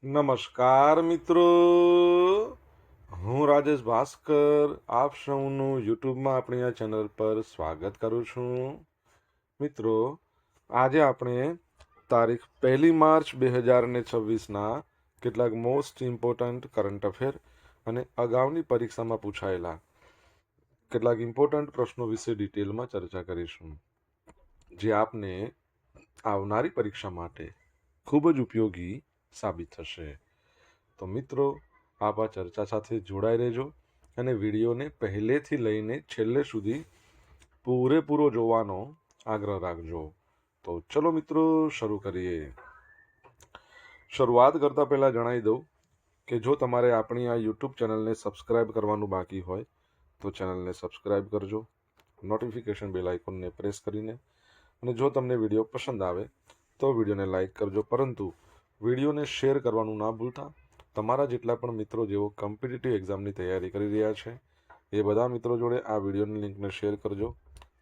નમસ્કાર મિત્રો, હું રાજેશ ભાસ્કર આપ સૌનું યુટ્યુબમાં આપણી આ ચેનલ પર સ્વાગત કરું છું. મિત્રો, આજે આપણે તારીખ 1 માર્ચ 2026ના કેટલાક મોસ્ટ ઇમ્પોર્ટન્ટ કરંટ અફેર અને અગાઉની પરીક્ષામાં પૂછાયેલા કેટલાક ઇમ્પોર્ટન્ટ પ્રશ્નો વિશે ડિટેલમાં ચર્ચા કરીશું, જે આપને આવનારી પરીક્ષા માટે ખૂબ જ ઉપયોગી સાબિત થશે. તો મિત્રો, આપ આ ચર્ચા સાથે જોડાઈ રહેજો અને વિડીયોને પહેલેથી લઈને છેલ્લે સુધી પૂરેપૂરો જોવાનો આગ્રહ રાખજો. તો ચલો મિત્રો, શરૂ કરીએ. શરૂઆત કરતાં પહેલાં જણાવી દઉં કે જો તમારે આપણી આ યુટ્યુબ ચેનલને સબસ્ક્રાઇબ કરવાનું બાકી હોય તો ચેનલને સબસ્ક્રાઇબ કરજો, નોટિફિકેશન બેલ આઇકોનને પ્રેસ કરીને. અને જો તમને વિડીયો પસંદ આવે તો વિડીયોને લાઇક કરજો, પરંતુ વિડીયોને શેર કરવાનું ના ભૂલતા. તમારા જેટલા પણ મિત્રો જેઓ કોમ્પિટિટિવ એક્ઝામની તૈયારી કરી રહ્યા છે એ બધા મિત્રો જોડે આ વિડીયોની લિંકને શેર કરજો,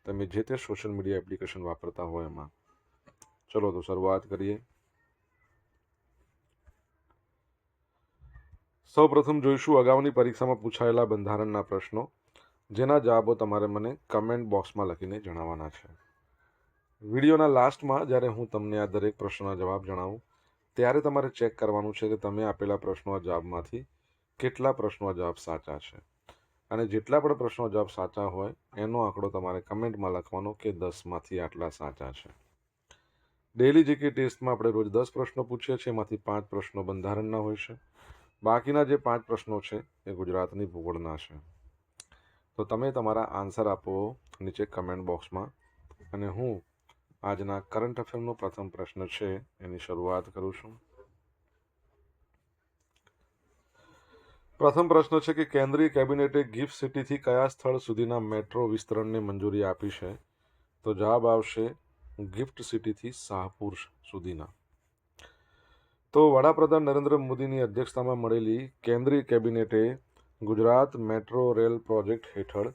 તમે જે તે સોશિયલ મીડિયા એપ્લિકેશન વાપરતા હોય એમાં. ચલો તો શરૂઆત કરીએ. સૌ પ્રથમ જોઈશું અગાઉની પરીક્ષામાં પૂછાયેલા બંધારણના પ્રશ્નો, જેના જવાબો તમારે મને કમેન્ટ બોક્સમાં લખીને જણાવવાના છે. વિડીયોના લાસ્ટમાં જ્યારે હું તમને આ દરેક પ્રશ્નના જવાબ જણાવું ત્યારે તમારે ચેક કરવાનું છે કે તમે આપેલા પ્રશ્નો જવાબમાંથી કેટલા પ્રશ્નો જવાબ સાચા છે, અને જેટલા પણ પ્રશ્નો જવાબ સાચા હોય એનો આંકડો તમારે કમેન્ટમાં લખવાનો કે 10માંથી આટલા સાચા છે. ડેલી જીકે ટેસ્ટમાં આપણે રોજ 10 પ્રશ્નો પૂછીએ છીએ, એમાંથી 5 પ્રશ્નો બંધારણના હોય છે. બાકીના જે 5 પ્રશ્નો છે એ ગુજરાતની ભૂગોળના છે. તો તમે તમારા આન્સર આપો નીચે કમેન્ટ બોક્સમાં, અને હું આજના કરંટ અફેરનો પ્રથમ પ્રશ્ન છે એની શરૂઆત કરું છું. પ્રથમ પ્રશ્ન છે કે કેન્દ્રીય કેબિનેટે ગિફ્ટ સિટીથી કયા સ્થળ સુધીના મેટ્રો વિસ્તરણને મંજૂરી આપી છે? તો જવાબ આવશે ગિફ્ટ સિટીથી શાહપુર સુધીના. તો વડાપ્રધાન નરેન્દ્ર મોદીની અધ્યક્ષતામાં મળેલી કેન્દ્રીય કેબિનેટે ગુજરાત મેટ્રો રેલ પ્રોજેક્ટ હેઠળ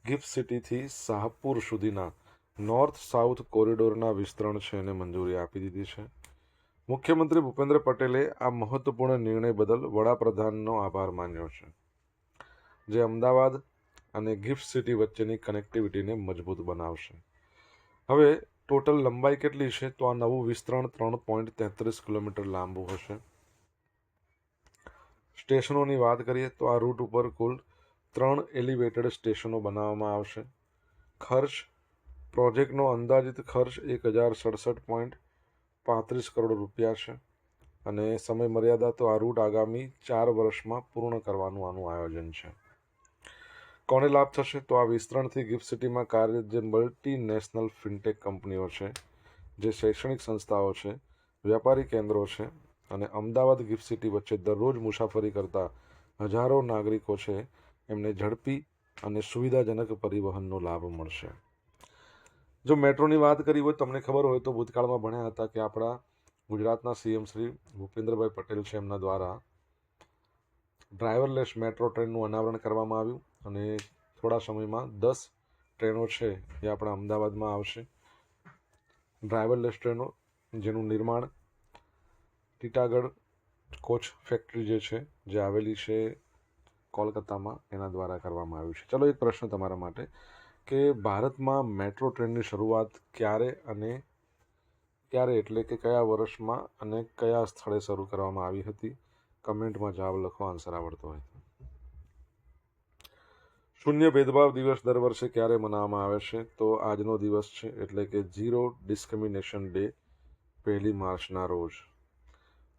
ગિફ્ટ સિટીથી શાહપુર સુધીના નોર્થ સાઉથ કોરિડોરના વિસ્તરણ છે એને મંજૂરી આપી દીધી છે. મુખ્યમંત્રી ભૂપેન્દ્ર પટેલે આ મહત્વપૂર્ણ નિર્ણય બદલ વડાપ્રધાનનો આભાર માન્યો છે, જે અમદાવાદ અને ગિફ્ટ સિટી વચ્ચેની કનેક્ટિવિટીને મજબૂત બનાવશે. હવે ટોટલ લંબાઈ કેટલી છે? તો આ નવું વિસ્તરણ 3.33 કિલોમીટર લાંબુ હશે. સ્ટેશનોની વાત કરીએ તો આ રૂટ ઉપર કુલ 3 એલિવેટેડ સ્ટેશનો બનાવવામાં આવશે. ખર્ચ, પ્રોજેક્ટનો અંદાજિત ખર્ચ 1067.35 કરોડ રૂપિયા છે, અને સમય મર્યાદા તો આ રૂટ આગામી 4 વર્ષમાં પૂર્ણ કરવાનું આનું આયોજન છે. કોને લાભ થશે? તો આ વિસ્તરણથી ગિફ્ટ સિટીમાં કાર્યરત જે મલ્ટીનેશનલ ફિનટેક કંપનીઓ છે, જે શૈક્ષણિક સંસ્થાઓ છે, વ્યાપારી કેન્દ્રો છે, અને અમદાવાદ ગિફ્ટ સિટી વચ્ચે દરરોજ મુસાફરી કરતા હજારો નાગરિકો છે, એમને ઝડપી અને સુવિધાજનક પરિવહનનો લાભ મળશે. જો મેટ્રોની વાત કરી હોય, તમને ખબર હોય તો ભૂતકાળમાં ભણ્યા હતા કે આપણા ગુજરાતના સીએમ શ્રી ભૂપેન્દ્રભાઈ પટેલ છે, એમના દ્વારા ડ્રાઈવરલેસ મેટ્રો ટ્રેનનું અનાવરણ કરવામાં આવ્યું, અને થોડા સમયમાં 10 ટ્રેનો છે એ આપણા અમદાવાદમાં આવશે. ડ્રાઈવરલેસ ટ્રેનો જેનું નિર્માણ ટીટાગઢ કોચ ફેક્ટરી જે છે, જે આવેલી છે કોલકાતામાં, એના દ્વારા કરવામાં આવ્યું છે. ચલો, એક પ્રશ્ન તમારા માટે કે ભારતમાં મેટ્રો ટ્રેનની શરૂઆત ક્યારે એટલે કે કયા વર્ષમાં અને કયા સ્થળે શરૂ કરવામાં આવી હતી? કમેન્ટમાં જવાબ લખો, આન્સર આવડતો હોય. શૂન્ય ભેદભાવ દિવસ દર વર્ષે ક્યારે મનાવવામાં આવે છે? તો આજનો દિવસ છે, એટલે કે ઝીરો ડિસ્ક્રિમિનેશન ડે, 1 માર્ચના રોજ.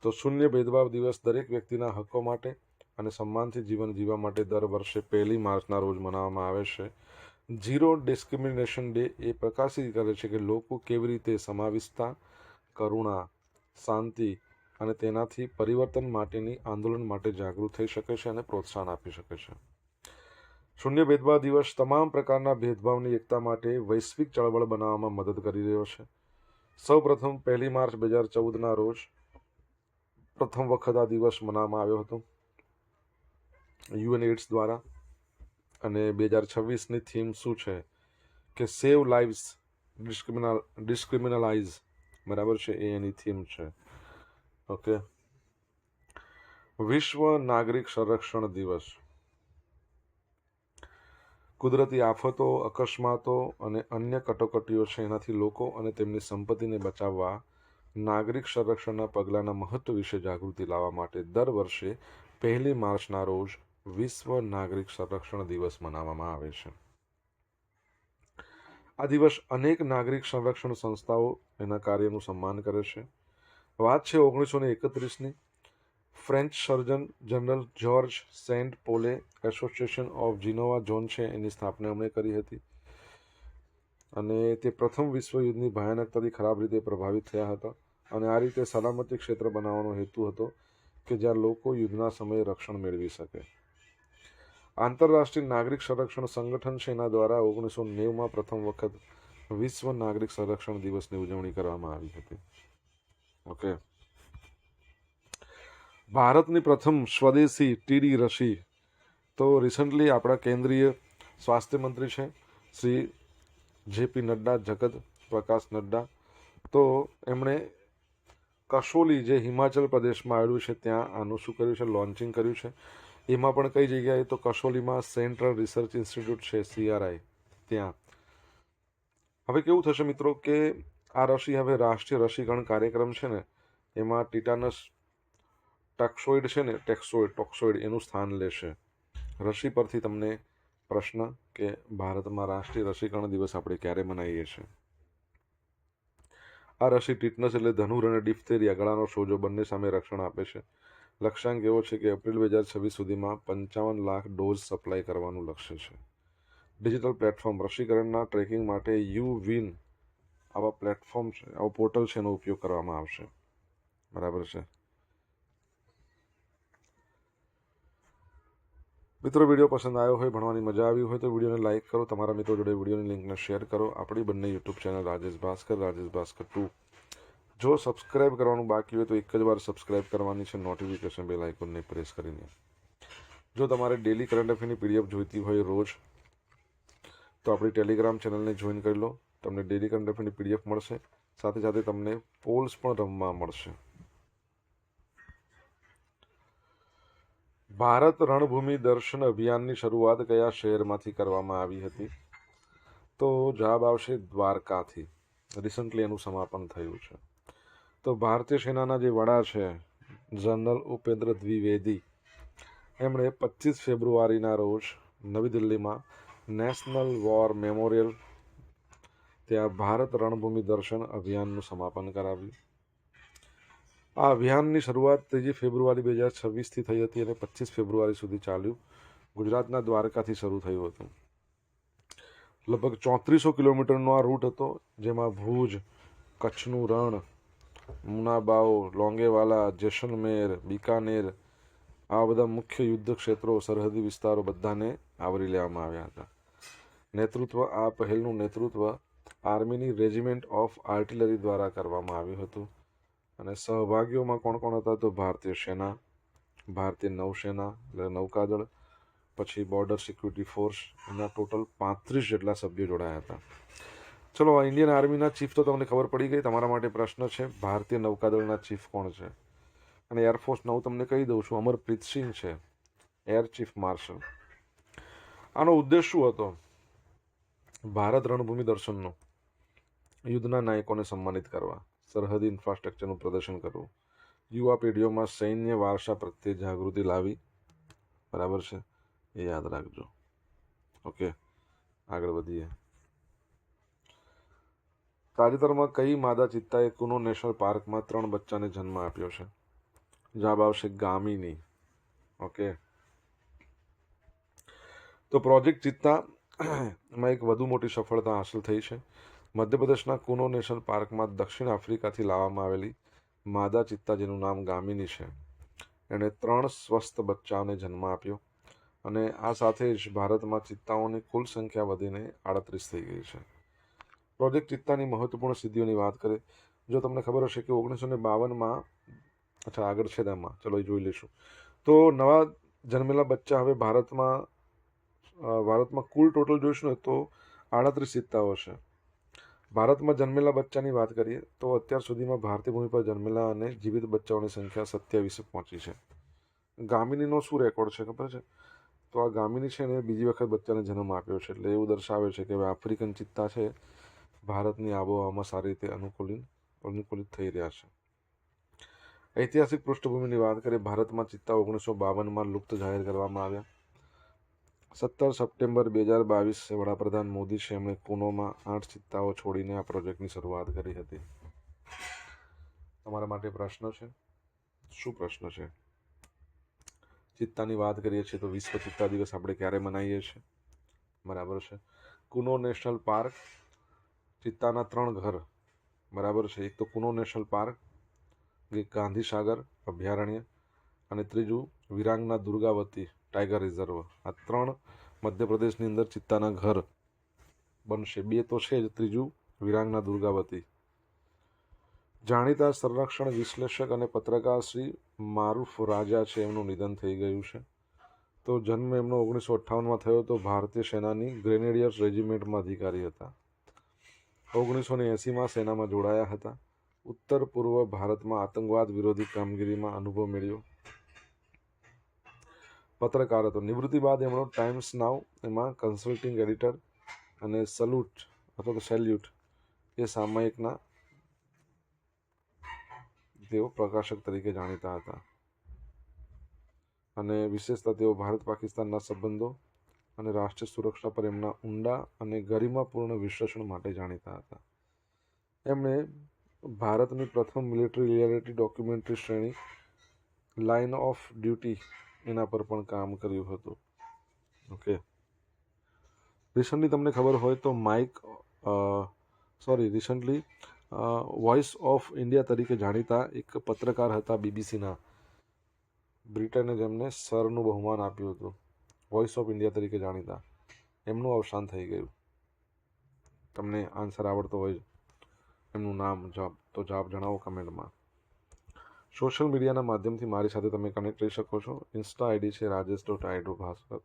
તો શૂન્ય ભેદભાવ દિવસ દરેક વ્યક્તિના હકો માટે અને સન્માનથી જીવન જીવવા માટે દર વર્ષે 1 માર્ચના રોજ મનાવવામાં આવે છે. ઝીરો ડિસ્ક્રિમિનેશન ડે એ પ્રકાશિત કરે છે કે લોકો કેવી રીતે સમાવિષ્ટતા, કરુણા, શાંતિ અને તેનાથી પરિવર્તન માટેની આંદોલન માટે જાગૃત થઈ શકે છે અને પ્રોત્સાહન આપી શકે છે. શૂન્ય ભેદભાવ દિવસ તમામ પ્રકારના ભેદભાવની એકતા માટે વૈશ્વિક ચળવળ બનાવવામાં મદદ કરી રહ્યો છે. સૌ પ્રથમ 1 માર્ચ 2014ના રોજ પ્રથમ વખત આ દિવસ મનાવવામાં આવ્યો હતો યુએન એઇડ્સ દ્વારા, અને 2026ની થીમ શું છે કે સેવ લાઇવ્સ ડિસ્ક્રિમિનલાઇઝ, બરાબર છે, એ એની થીમ છે. ઓકે, વિશ્વ નાગરિક સંરક્ષણ દિવસ કુદરતી આફતો, અકસ્માતો અને અન્ય કટોકટીઓ છે એનાથી લોકો અને તેમની સંપત્તિને બચાવવા નાગરિક સંરક્ષણના પગલાંના મહત્વ વિશે જાગૃતિ લાવવા માટે દર વર્ષે 1 માર્ચના રોજ વિશ્વ નાગરિક સંરક્ષણ દિવસ મનાવવામાં આવે છે. આ દિવસ અનેક નાગરિક સંરક્ષણ સંસ્થાઓ એના કાર્યનું સન્માન કરે છે. વાત છે 1931ની. French surgeon general George Saint પોલે એસોસિએશન ઓફ જીનોવા ઝોન છે એની સ્થાપના એમણે કરી હતી અને તે પ્રથમ વિશ્વયુદ્ધની ભયાનકતાથી ખરાબ રીતે પ્રભાવિત થયા હતા અને આ રીતે સલામતી ક્ષેત્ર બનાવવાનો હેતુ હતો કે જ્યાં લોકો યુદ્ધના સમયે રક્ષણ મેળવી શકે. આંતરરાષ્ટ્રીય નાગરિક સંરક્ષણ સંગઠન છે એના દ્વારા 1990માં પ્રથમ વખત વિશ્વ નાગરિક સંરક્ષણ દિવસની ઉજવણી કરવામાં આવી હતી. ઓકે. ભારતની પ્રથમ સ્વદેશી ટીડી રસી તો રિસન્ટલી આપણા કેન્દ્રીય સ્વાસ્થ્ય મંત્રી છે શ્રી જેપી નડ્ડા, જગત પ્રકાશ નડ્ડા, તો એમણે કસોલી જે હિમાચલ પ્રદેશમાં આવેલું છે ત્યાં આનું શું કર્યું છે, લોન્ચિંગ કર્યું છે. એમાં પણ કઈ જગ્યાએ તો કસોલીમાં સેન્ટ્રલ રિસર્ચ ઇન્સ્ટિટ્યૂટ છે CRI ત્યાં. હવે કેવું થશે મિત્રો કે આ રસી હવે રાષ્ટ્રીય રસીકરણ કાર્યક્રમ છે ને એમાં ટીટાનસ ટોક્સોઇડ એનું સ્થાન લેશે. રસી પરથી તમને પ્રશ્ન કે ભારતમાં રાષ્ટ્રીય રસીકરણ દિવસ આપણે ક્યારે મનાવીએ છીએ. આ રસી ટીટનસ એટલે ધનુર અને ડિફ્થેરિયા ગળાનો સોજો બંને સામે રક્ષણ આપે છે. લક્ષ્યાંક એવો છે કે એપ્રિલ 2026 સુધીમાં 55 લાખ ડોઝ સપ્લાય કરવાનું લક્ષ્ય છે. ડિજિટલ પ્લેટફોર્મ રસીકરણના ટ્રેકિંગ માટે યુવિન આવા પ્લેટફોર્મ છે, આવો પોર્ટલ છે એનો ઉપયોગ કરવામાં આવશે. બરાબર છે મિત્રો. વિડીયો પસંદ આવ્યો હોય, ભણવાની મજા આવી હોય તો વિડીયોને લાઇક કરો, તમારા મિત્રો જોડે વિડીયોની લિંકને શેર કરો. આપણી બંને યુટ્યુબ ચેનલ રાજેશ ભાસ્કર 2 જો સબસ્ક્રાઇબ કરવાનું બાકી હોય તો એક જ વાર સબસ્ક્રાઇબ કરવાની છે, નોટિફિકેશન બેલ આઇકોનને પ્રેસ કરીને. જો તમારે ડેલી કરંટ અફેરની PDF જોઈતી હોય રોજ તો આપણી ટેલિગ્રામ ચેનલને જોઈન કરી લો. તમને ડેલી કરંટ અફેરની PDF મળશે, સાથે સાથે તમને પોલ્સ પણ રમવા મળશે. ભારત રણભૂમિ દર્શન અભિયાનની શરૂઆત કયા શહેરમાંથી કરવામાં આવી હતી? તો જવાબ આવશે દ્વારકાથી. રિસન્ટલી એનું સમાપન થયું છે. તો ભારતીય સેનાના જે વડા છે જનરલ ઉપેન્દ્ર દ્વિવેદી, એમણે 25 ફેબ્રુઆરીના રોજ નવી દિલ્હીમાં નેશનલ વોર મેમોરિયલ ત્યાં ભારત રણભૂમિ દર્શન અભિયાનનું સમાપન કરાવ્યું. આ અભિયાનની શરૂઆત 3 ફેબ્રુઆરી 2026થી થઈ હતી અને 25 ફેબ્રુઆરી સુધી ચાલ્યું. ગુજરાતના દ્વારકાથી શરૂ થયું હતું. લગભગ 3400 કિલોમીટરનો આ રૂટ હતો, જેમાં ભુજ, કચ્છનું રણ, મુનાબાવ, લોંગેવાલા, જેસલમેર, બિકાનેર આવા બધા મુખ્ય યુદ્ધ ક્ષેત્રો, સરહદી વિસ્તારો બધાને આવરી લેવામાં આવ્યા હતા. આ પહેલનું નેતૃત્વ આર્મીની રેજિમેન્ટ ઓફ આર્ટિલરી દ્વારા કરવામાં આવ્યું હતું અને સહભાગીઓમાં કોણ કોણ હતા તો ભારતીય સેના, ભારતીય નૌસેના એટલે નૌકાદળ, પછી બોર્ડર સિક્યુરિટી ફોર્સ, એના ટોટલ 35 જેટલા સભ્યો જોડાયા હતા. ચલો, ઇન્ડિયન આર્મીના ચીફ તો તમને ખબર પડી ગઈ. તમારા માટે પ્રશ્ન છે ભારતીય નૌકાદળના ચીફ કોણ છે? અને એરફોર્સના હું તમને કહી દઉં છું, અમરપ્રીત સિંહ છે એર ચીફ માર્શલ. આનો ઉદ્દેશ શું હતો? ભારત રણભૂમિ દર્શનનો યુદ્ધના નાયકોને સન્માનિત કરવા, સરહદી ઇન્ફ્રાસ્ટ્રક્ચરનું પ્રદર્શન કરવું, યુવા પેઢીઓમાં સૈન્ય વારસા પ્રત્યે જાગૃતિ લાવી. બરાબર છે, એ યાદ રાખજો. ઓકે, આગળ વધીએ. તાજેતરમાં કઈ માદા ચિત્તાએ કુનો નેશનલ પાર્કમાં 3 બચ્ચાને જન્મ આપ્યો છે? જવાબ આવશે ગામીની. ઓકે, તો પ્રોજેક્ટ ચિત્તામાં એક વધુ મોટી સફળતા હાંસલ થઈ છે. મધ્યપ્રદેશના કુનો નેશનલ પાર્કમાં દક્ષિણ આફ્રિકાથી લાવવામાં આવેલી માદા ચિત્તા, જેનું નામ ગામિની છે, એણે 3 સ્વસ્થ બચ્ચાઓને જન્મ આપ્યો અને આ સાથે જ ભારતમાં ચિત્તાઓની કુલ સંખ્યા વધીને 38 થઈ ગઈ છે. પ્રોજેક્ટ ચિત્તાની મહત્વપૂર્ણ સિદ્ધિઓની વાત કરીએ, જો તમને ખબર હશે કે 1952માં, આગળ છે તેમાં, ચલો એ જોઈ લઈશું. તો નવા જન્મેલા બચ્ચા હવે ભારતમાં કુલ ટોટલ જોઈશું ને તો 38 ચિત્તાઓ છે. ભારતમાં જન્મેલા બચ્ચાની વાત કરીએ તો અત્યાર સુધીમાં ભારતીય ભૂમિ પર જન્મેલા અને જીવિત બચ્ચાઓની સંખ્યા 27 પહોંચી છે. ગામિનીનો શું રેકોર્ડ છે ખબર છે? તો આ ગામિની છે ને બીજી વખત બચ્ચાને જન્મ આપ્યો છે, એટલે એવું દર્શાવે છે કે આફ્રિકન ચિત્તા છે ભારતની આબોહવામાં સારી રીતે અનુકૂલિત થઈ રહ્યા છે. ઐતિહાસિક પૃષ્ઠભૂમિની વાત કરીએ, ભારતમાં ચિત્તા 1952માં લુપ્ત જાહેર કરવામાં આવ્યા. 17 સપ્ટેમ્બર 2022 વડાપ્રધાન મોદી છે એમણે કુનોમાં 8 ચિત્તાઓ છોડીને આ પ્રોજેક્ટની શરૂઆત કરી હતી. તમારા માટે પ્રશ્ન છે. શું પ્રશ્ન છે? ચિત્તાની વાત કરીએ છીએ તો વિશ્વ ચિત્તા દિવસ આપણે ક્યારે મનાવીએ છીએ? બરાબર છે. કુનો નેશનલ પાર્ક, ચિત્તાના 3 ઘર, બરાબર છે. એક તો કુનો નેશનલ પાર્ક, એક ગાંધી સાગર અભયારણ્ય, અને ત્રીજું વિરાંગના દુર્ગાવતી ટાઈગર રિઝર્વ. આ 3 મધ્યપ્રદેશની અંદર ચિત્તાના ઘર બનશે. 2 તો છે જ, ત્રીજું વિરાંગના દુર્ગાવતી. જાણીતા સંરક્ષણ વિશ્લેષક અને પત્રકાર શ્રી મારૂફ રાજા છે, એમનું નિધન થઈ ગયું છે. તો જન્મ એમનો 1958માં થયો તો ભારતીય સેનાની ગ્રેનેડિયર્સ રેજિમેન્ટમાં અધિકારી હતા. 1980માં સેનામાં જોડાયા હતા. ઉત્તર પૂર્વ ભારતમાં આતંકવાદ વિરોધી કામગીરીમાં અનુભવ મેળવ્યો. પત્રકાર હતો. નિવૃત્તિ બાદ એમનો ટાઈમ્સ નાવ એમાં કન્સલ્ટિંગ એડિટર અને સેલ્યુટ એ સામયિકના તેઓ પ્રકાશક તરીકે જાણીતા હતા. અને વિશેષતા તેઓ ભારત પાકિસ્તાનના સંબંધો અને રાષ્ટ્રીય સુરક્ષા પર એમના ઊંડા અને ગરિમાપૂર્ણ વિશ્લેષણ માટે જાણીતા હતા. એમણે ભારતની પ્રથમ મિલિટરી રિયાલિટી ડોક્યુમેન્ટરી શ્રેણી લાઇન ઓફ ડ્યુટી એના પર પણ કામ કર્યું હતું. ઓકે, રિસન્ટલી તમને ખબર હોય તો રિસન્ટલી વોઇસ ઓફ ઇન્ડિયા તરીકે જાણીતા એક પત્રકાર હતા બીબીસીના, બ્રિટને જેમને સરનું બહુમાન આપ્યું હતું, વોઇસ ઓફ ઇન્ડિયા તરીકે જાણીતા, એમનું અવસાન થઈ ગયું. તમને આન્સર આવડતો હોય એમનું નામ તો જવાબ જણાવો કમેન્ટમાં. સોશિયલ મીડિયાના માધ્યમથી મારી સાથે તમે કનેક્ટ રહી શકો છો. ઇન્સ્ટા આઈડી છે rajesh.i.ભાસ્કર,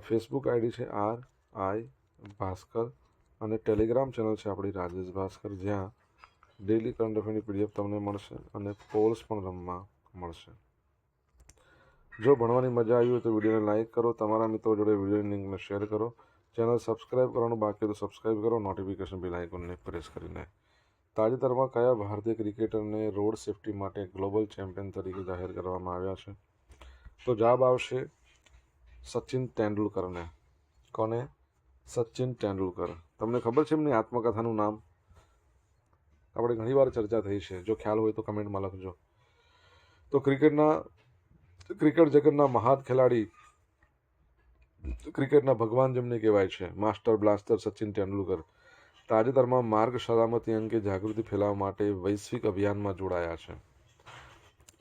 ફેસબુક આઈડી છે RI ભાસ્કર, અને ટેલિગ્રામ ચેનલ છે આપણી રાજેશ ભાસ્કર, જ્યાં ડેઇલી કરંટ અફેરની PDF તમને મળશે અને પોલ્સ પણ રમવા મળશે. જો ભણવાની મજા આવી હોય તો વિડીયોને લાઇક કરો, તમારા મિત્રો જોડે વિડીયોની લિંકને શેર કરો, ચેનલ સબસ્ક્રાઇબ કરવાનું બાકી હોય તો સબસ્ક્રાઇબ કરો, નોટિફિકેશન બેલ આઇકોનને પ્રેસ કરીને. તાજેતરમાં કયા ભારતીય ક્રિકેટરને રોડ સેફટી માટે ગ્લોબલ ચેમ્પિયન તરીકે જાહેર કરવામાં આવ્યા છે? તો જવાબ આવશે સચિન તેંડુલકરને. કોને? સચિન તેંડુલકર. તમને ખબર છે એમની આત્મકથાનું નામ? આપણે ઘણીવાર ચર્ચા થઈ છે, જો ખ્યાલ હોય તો કમેન્ટમાં લખજો. તો ક્રિકેટ જગતના મહાન ખેલાડી, ક્રિકેટના ભગવાન જેમને કહેવાય છે, માસ્ટર બ્લાસ્ટર સચિન તેંડુલકર તાજેતરમાં માર્ગ સલામતી અંગે જાગૃતિ ફેલાવવા માટે વૈશ્વિક અભિયાનમાં જોડાયા છે.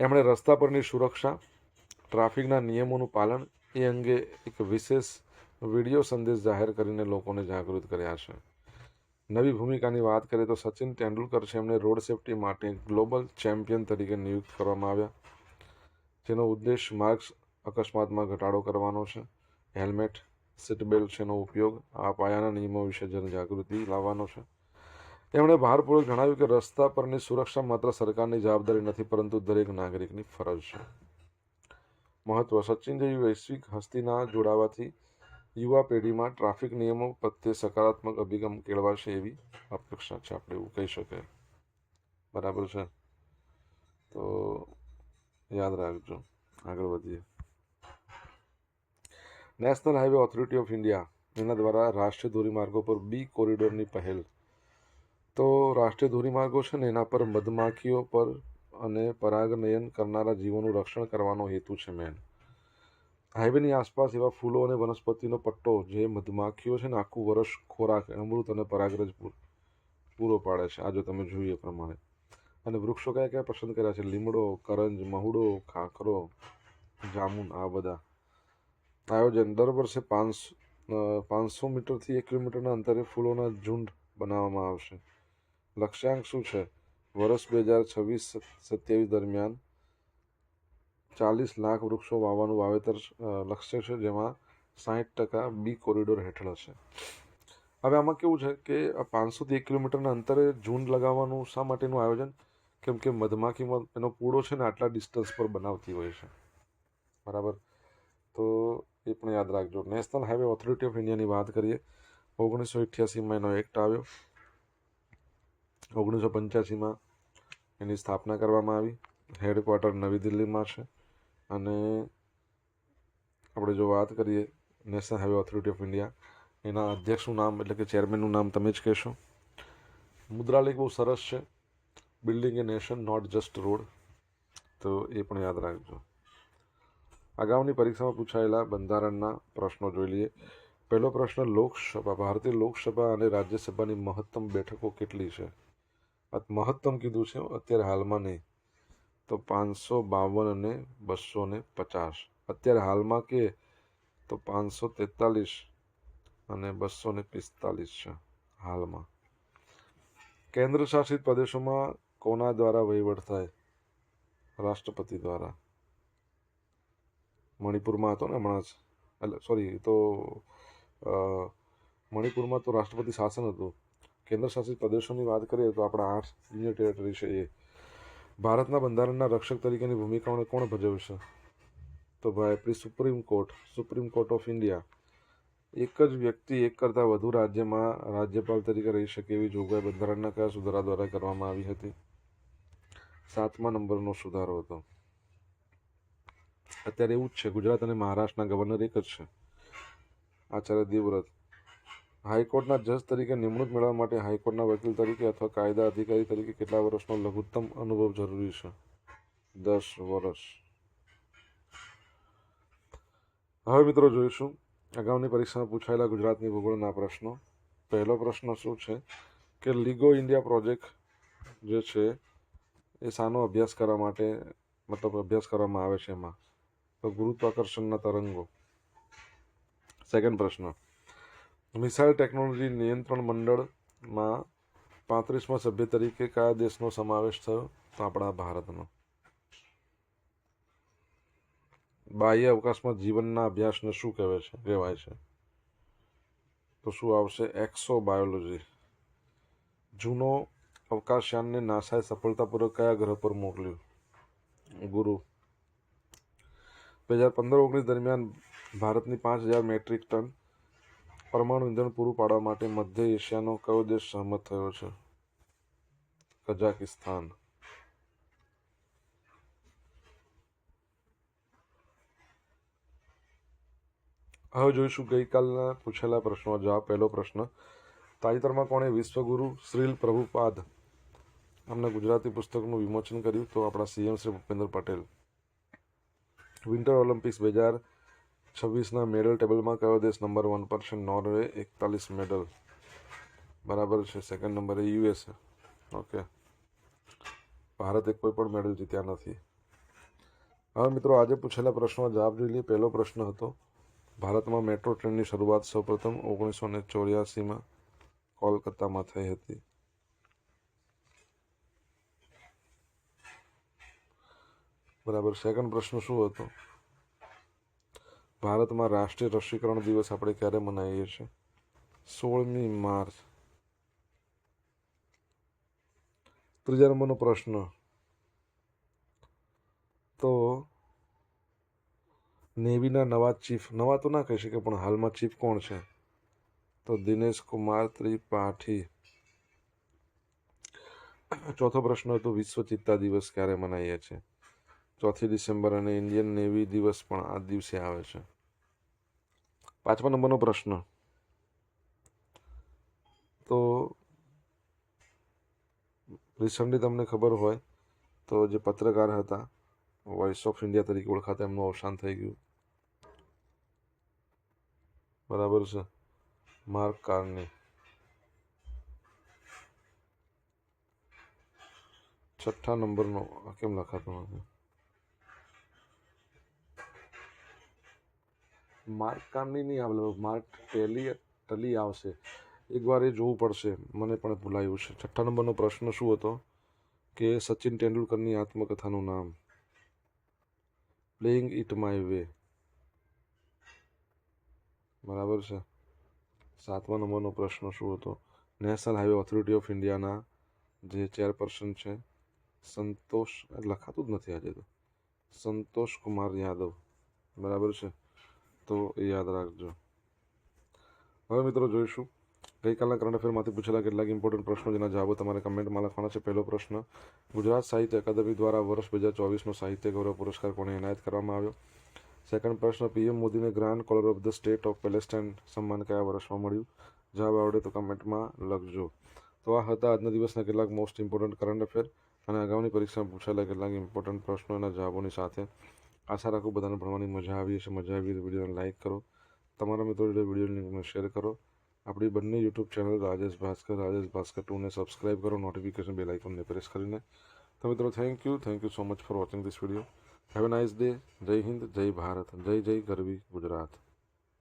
એમણે રસ્તા પરની સુરક્ષા, ટ્રાફિકના નિયમોનું પાલન એ અંગે એક વિશેષ વિડીયો સંદેશ જાહેર કરીને લોકોને જાગૃત કર્યા છે. નવી ભૂમિકાની વાત કરીએ તો સચિન તેંડુલકર છે, એમને રોડ સેફટી માટે ગ્લોબલ ચેમ્પિયન તરીકે નિયુક્ત કરવામાં આવ્યા, જેનો ઉદ્દેશ માર્ગ અકસ્માતમાં ઘટાડો કરવાનો છે. હેલ્મેટ, સીટ બેલ્ટ છે એનો ઉપયોગ, આ પાયાના નિયમો વિશે જનજાગૃતિ લાવવાનો છે. એમણે ભારપૂર્વક જણાવ્યું કે રસ્તા પરની સુરક્ષા માત્ર સરકારની જવાબદારી નથી, પરંતુ દરેક નાગરિકની ફરજ છે. મહત્વ: સચિન જેવી વૈશ્વિક હસ્તીના જોડાવાથી યુવા પેઢીમાં ટ્રાફિક નિયમો પ્રત્યે સકારાત્મક અભિગમ કેળવાશે એવી અપેક્ષા છે, આપણે એવું કહી શકીએ. બરાબર છે, તો યાદ રાખજો. આગળ વધીએ. National highway authority of India એના દ્વારા રાષ્ટ્રીય ધોરીમાર્ગો પર બી કોરિડોરની પહેલ. તો રાષ્ટ્રીય ધોરીમાર્ગો છે ને એના પર મધમાખીઓ પર અને પરાગનયન કરનારા જીવોનું રક્ષણ કરવાનો હેતુ છે મેન. હાઈવેની આસપાસ એવા ફૂલો અને વનસ્પતિનો પટ્ટો જે મધમાખીઓ છે ને આખું વર્ષ ખોરાક, અમૃત અને પરાગરજ પૂરો પાડે છે, આ જો તમે જોઈએ એ પ્રમાણે. અને વૃક્ષો કયા કયા પસંદ કર્યા છે? લીમડો, કરંજ, મહુડો, ખાખરો, જામુન, આ બધા. આયોજન: દર વર્ષે 500 મીટરથી 1 કિલોમીટરના અંતરે ફૂલોના ઝુંડ બનાવવામાં આવશે. લક્ષ્યાંક શું છે? વર્ષ 2026-27 દરમિયાન 40 લાખ વૃક્ષો વાવવાનું વાવેતર લક્ષ્ય છે, જેમાં 60% બી કોરિડોર હેઠળ હશે. હવે આમાં કેવું છે કે 500થી 1 કિલોમીટરના અંતરે ઝુંડ લગાવવાનું શા માટેનું આયોજન? કેમ કે મધમાખીમાં એનો પૂળો છે ને આટલા ડિસ્ટન્સ પર બનાવતી હોય છે, બરાબર. તો એ પણ યાદ રાખજો. નેશનલ હાઈવે ઓથોરિટી ઓફ ઇન્ડિયાની વાત કરીએ, 1988માં એનો એક્ટ આવ્યો. 1985માં એની સ્થાપના કરવામાં આવી. હેડક્વાર્ટર નવી દિલ્હીમાં છે. અને આપણે જો વાત કરીએ national highway authority of India, એના અધ્યક્ષનું નામ એટલે કે ચેરમેનનું નામ તમે જ કહેશો. મુદ્રાલેખ બહુ સરસ છે, building a nation not just road, તો એ પણ યાદ રાખજો. અગાઉની પરીક્ષામાં પૂછાયેલા બંધારણના પ્રશ્નો જોઈ લઈએ. પહેલો પ્રશ્ન, લોકસભા, ભારતીય લોકસભા અને રાજ્યસભાની મહત્તમ બેઠકો કેટલી છે? મહત્તમ કીધું છે, અત્યારે હાલમાં નહીં. તો 552 અને 250. અત્યારે હાલમાં કે તો 543 અને 245 છે હાલમાં. કેન્દ્ર શાસિત પ્રદેશોમાં કોના દ્વારા વહીવટ થાય? રાષ્ટ્રપતિ દ્વારા. મણિપુરમાં હતો ને હમણાં જ, એટલે સોરી, તો મણિપુરમાં તો રાષ્ટ્રપતિ શાસન હતું. કેન્દ્ર શાસિત પ્રદેશોની વાત કરીએ તો આપણા 8 યુનિયન ટેરેટરી છે એ. ભારતના બંધારણના રક્ષક તરીકેની ભૂમિકાઓને કોણ ભજવશે? તો ભાઈ આપણી સુપ્રીમ કોર્ટ ઓફ ઇન્ડિયા. એક જ વ્યક્તિ એક કરતાં વધુ રાજ્યમાં રાજ્યપાલ તરીકે રહી શકે એવી જોગવાઈ બંધારણના કયા સુધારા દ્વારા કરવામાં આવી હતી? 7મા નંબરનો સુધારો હતો. અત્યારે એવું જ છે, ગુજરાત અને મહારાષ્ટ્રના ગવર્નર એક જ છે, આચાર્ય દેવવ્રત. હાઈકોર્ટના જજ તરીકે નિમણૂક મેળવવા માટે હાઈકોર્ટના વકીલ તરીકે અથવા કાયદા અધિકારી તરીકે કેટલા વર્ષનો લઘુત્તમ અનુભવ જરૂરી છે? 10 વર્ષ. હવે મિત્રો જોઈશું અગાઉની પરીક્ષામાં પૂછાયેલા ગુજરાતની ભૂગોળના પ્રશ્નો. પહેલો પ્રશ્ન શું છે કે લીગો ઇન્ડિયા પ્રોજેક્ટ જે છે એ શાનો અભ્યાસ કરવા માટે, મતલબ અભ્યાસ કરવામાં આવે છે એમાં? તો ગુરુત્વાકર્ષણના તરંગો. સેકન્ડ પ્રશ્ન, મિસાઇલ ટેકનોલોજી નિયંત્રણ મંડળમાં 35મા સભ્ય તરીકે કયા દેશનો સમાવેશ થયો? તો આપણા ભારતનો. બાહ્ય અવકાશમાં જીવનના અભ્યાસને શું કહેવાય છે? તો શું આવશે? એક્સોબાયોલોજી. જૂનો અવકાશયાનને નાસાએ સફળતાપૂર્વક કયા ગ્રહ પર મોકલ્યું? ગુરુ. 2015-19 દરમિયાન ભારતની 5000 મેટ્રિક ટન પરમાણુ ઇંધણ પૂરું પાડવા માટે મધ્ય એશિયાનો કયો દેશ સહમત થયો છે? કઝાકિસ્તાન. હવે જોઈશું ગઈકાલના પૂછેલા પ્રશ્નો જવાબ. પહેલો પ્રશ્ન, તાજેતરમાં કોણે વિશ્વગુરુ શ્રીલ પ્રભુપાદ આમના ગુજરાતી પુસ્તકનું વિમોચન કર્યું? તો આપણા CM Shri Bhupendra Patel. Winter Olympics 2026ના મેડલ ટેબલમાં કયો દેશ નંબર 1 પર છે? Norway, 41 medal. બરાબર છે. સેકન્ડ નંબરે યુએસએ. ઓકે, ભારતે કોઈ પણ મેડલ જીત્યા નથી. હવે મિત્રો આજે પૂછેલા પ્રશ્નો જવાબ જોઈ લઈએ. પહેલો પ્રશ્ન હતો, ભારતમાં મેટ્રો ટ્રેનની શરૂઆત સૌપ્રથમ 1984માં કોલકાતામાં થઈ હતી. બરાબર. સેકન્ડ પ્રશ્ન શું હતો? ભારતમાં રાષ્ટ્રીય રસીકરણ દિવસ આપણે ક્યારે મનાવીએ છીએ? 16મી માર્ચ. ત્રીજા નંબરનો પ્રશ્ન, તો નેવીના નવા ચીફ, નવા તો ના કહી શકે પણ હાલમાં ચીફ કોણ છે? તો દિનેશ કુમાર ત્રિપાઠી. ચોથો પ્રશ્ન હતો, વિશ્વ ચિત્તા દિવસ ક્યારે મનાવીએ છીએ? 4 ડિસેમ્બર. અને ઇન્ડિયન નેવી દિવસ પણ આ દિવસે આવે છે. 5મા નંબરનો પ્રશ્ન, તો રિસન્ટલી તમને ખબર હોય તો જે પત્રકાર હતા, વોઇસ ઓફ ઇન્ડિયા તરીકે ઓળખાતા, એમનું અવસાન થઈ ગયું. બરાબર છે. માર્ક કાર્ની. 6થા નંબરનો કેમ લખાતો નથી? માર્ક કાર્ની નહીં આવે, માર્ક ટલી આવશે. એકવાર એ જોવું પડશે, મને પણ ભૂલાયું છે. 6થા નંબરનો પ્રશ્ન શું હતો કે સચિન તેંડુલકરની આત્મકથાનું નામ? Playing it my way. બરાબર છે. 7મા નંબરનો પ્રશ્ન શું હતો? નેશનલ હાઈવે ઓથોરિટી ઓફ ઇન્ડિયાના જે ચેરપર્સન છે સંતોષ લખાતું જ નથી આજે તો. સંતોષ કુમાર યાદવ, બરાબર છે, તો એ યાદ રાખજો. હવે મિત્રો જોઈશું ગઈકાલના કરંટ અફેરમાંથી પૂછેલા કેટલાક ઇમ્પોર્ટન્ટ પ્રશ્નો જેના જવાબો તમારે કમેન્ટમાં લખવાના છે. પહેલો પ્રશ્ન, ગુજરાત સાહિત્ય અકાદમી દ્વારા વર્ષ 2024નો સાહિત્ય ગૌરવ પુરસ્કાર કોને એનાયત કરવામાં આવ્યો? સેકન્ડ પ્રશ્ન, પીએમ મોદીને grand caller of the state of Palestine સન્માન કયા વર્ષમાં મળ્યું? જવાબ આવડે તો કમેન્ટમાં લખજો. તો આ હતા આજના દિવસના કેટલાક મોસ્ટ ઇમ્પોર્ટન્ટ કરંટ અફેર અને અગાઉની પરીક્ષામાં પૂછાયેલા કેટલાક ઇમ્પોર્ટન્ટ પ્રશ્નોના જવાબોની સાથે. આશા રાખું બધાને ભણવાની મજા આવી હશે. મજા આવી તો વિડીયોને લાઇક કરો, તમારા મિત્રો જોડે વિડીયો લિંકને શેર કરો. આપણી બંને યુટ્યુબ ચેનલ રાજેશ ભાસ્કર 2ને સબસ્ક્રાઈબ કરો, નોટિફિકેશન બેલ આઇકોનને પ્રેસ કરીને. તો મિત્રો thank you so much for watching this video. Have a nice day. જય હિન્દ, જય ભારત, જય ગરવી ગુજરાત.